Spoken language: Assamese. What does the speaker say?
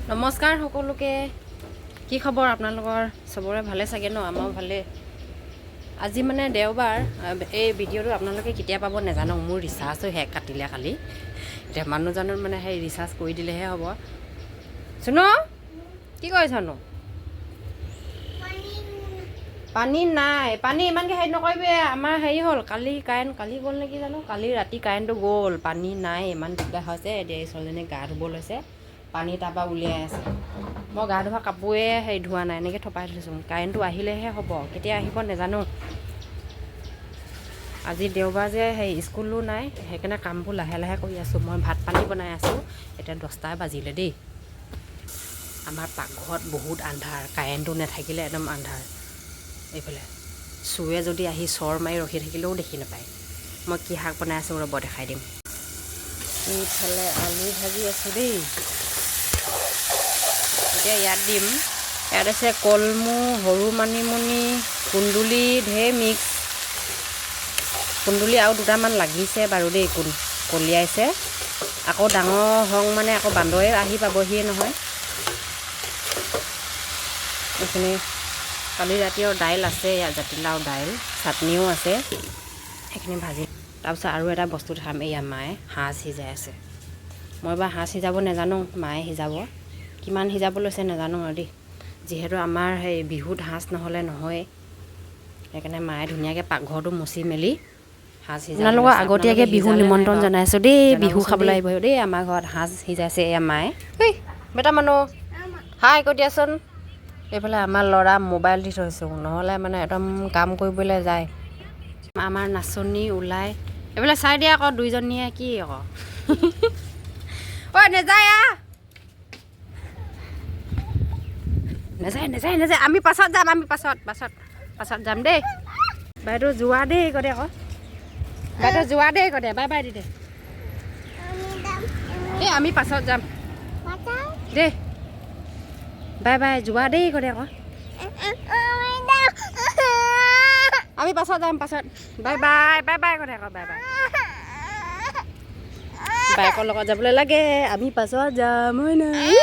নমস্কাৰ সকলোকে কি খবৰ আপোনালোকৰ সবৰে ভালে চাগে ন আমাৰ ভালে আজি মানে দেওবাৰ এই ভিডিঅ'টো আপোনালোকে কেতিয়া পাব নাজানো মোৰ ৰিচাৰ্জ শেষ কাটিলে কালি এতিয়া মানুহজনৰ মানে সেই ৰিচাৰ্জ কৰি দিলেহে হ'ব শুনো কি কৰিছনো পানী নাই পানী ইমানকে হেৰি নকৰিবি আমাৰ হেৰি হ'ল কালি গ'ল নেকি জানো কালি ৰাতি কাৰেণ্টটো গ'ল পানী নাই ইমান দিগদাৰ হৈছে এতিয়া এই ছোৱালীজনী গা ধুব লৈছে পানী তাৰপৰা উলিয়াই আছে মই গা ধোৱা কাপোৰে হেৰি ধোৱা নাই এনেকৈ থপাই থৈছোঁ কাৰেণ্টটো আহিলেহে হ'ব কেতিয়া আহিব নাজানো আজি দেওবাৰ যে সেই স্কুলো নাই সেইকাৰণে কামবোৰ লাহে লাহে কৰি আছোঁ মই ভাত পানী বনাই আছোঁ এতিয়া 10টা বাজিলে দেই আমাৰ পাকঘৰত বহুত আন্ধাৰ কাৰেণ্টটো নাথাকিলে একদম আন্ধাৰ এইফালে চুৱে যদি আহি চৰ মাৰি ৰখি থাকিলেও দেখি নাপায় মই কি শাক বনাই আছোঁ ৰ'ব দেখাই দিম এইফালে আলু ভাজি আছোঁ দেই এতিয়া ইয়াত দিম ইয়াত আছে কলমৌ সৰু মানিমুনি কুন্দুলি ঢেৰ মিক্স কুন্দুলি আৰু দুটামান লাগিছে বাৰু দেই কলিয়াইছে আকৌ ডাঙৰ হং মানে আকৌ বান্দৰে আহি পাবহিয়ে নহয় এইখিনি কালি ৰাতিৰ দাইল আছে ইয়াত জাতিলাও দাইল চাটনিও আছে সেইখিনি ভাজি তাৰপিছত আৰু এটা বস্তু খাম এয়া মায়ে হাঁহ সিজাই আছে মই বা হাঁহ সিজাব নাজানো মায়ে সিজাব কিমান সিজাব লৈছে নাজানো আৰু দেই যিহেতু আমাৰ সেই বিহুত হাঁহ নহ'লে নহয় সেইকাৰণে মায়ে ধুনীয়াকৈ পাকঘৰটো মুচি মেলি হাঁহ সিজাই আপোনালোকৰ আগতীয়াকৈ বিহু নিমন্ত্ৰণ জনাইছোঁ দেই বিহু খাবলৈ আহিব দেই আমাৰ ঘৰত হাঁহ সিজাইছে এয়া মায়ে এই বেটা মানুহ হাই কৈ দিয়াচোন এইফালে আমাৰ ল'ৰা মোবাইল দি থৈছোঁ নহ'লে মানে একদম কাম কৰিবলৈ যায় আমাৰ নাচনী ওলাই এইফালে চাই দিয়া আকৌ দুইজনীয়ে কি আকৌ ঐ নেযায় নাযায় আমি পাছত যাম আমি পাছত যাম দেই বাইদেউ যোৱা দেই কদে আকৌ বাইদেউ যোৱা দেই কদে বাই বাই দে দেই আমি পাছত যাম দেই বাই বাই যোৱা দেই কদে আকৌ আমি পাছত যাম পাছত বাই বাই কদে আকৌ বাই বাই বাইকৰ লগত যাবলৈ লাগে আমি পাছত যাম হয় নাই